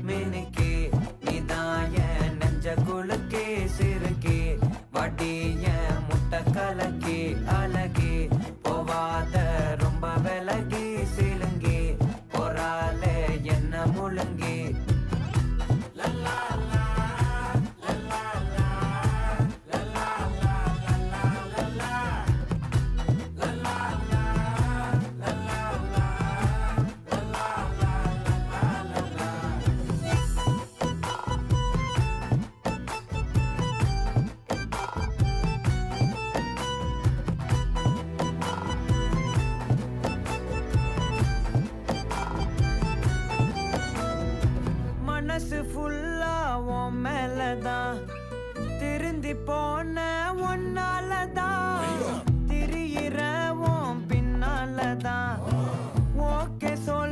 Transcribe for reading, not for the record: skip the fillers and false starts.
மினுக்கே நீதான் என் நெஞ்ச குலுக்கே சிறுக்கே வடிய முட்டை கலக்கே அழகே போவாத ரொம்ப விலகி சிலுங்கி போறாலே என்ன முழுங்கி மனசு ஃபுல்லா உன் மேலதான் திருந்தி போன ஒன்னாலதான் திரியிற உன் பின்னாலதான் ஓகே சொல்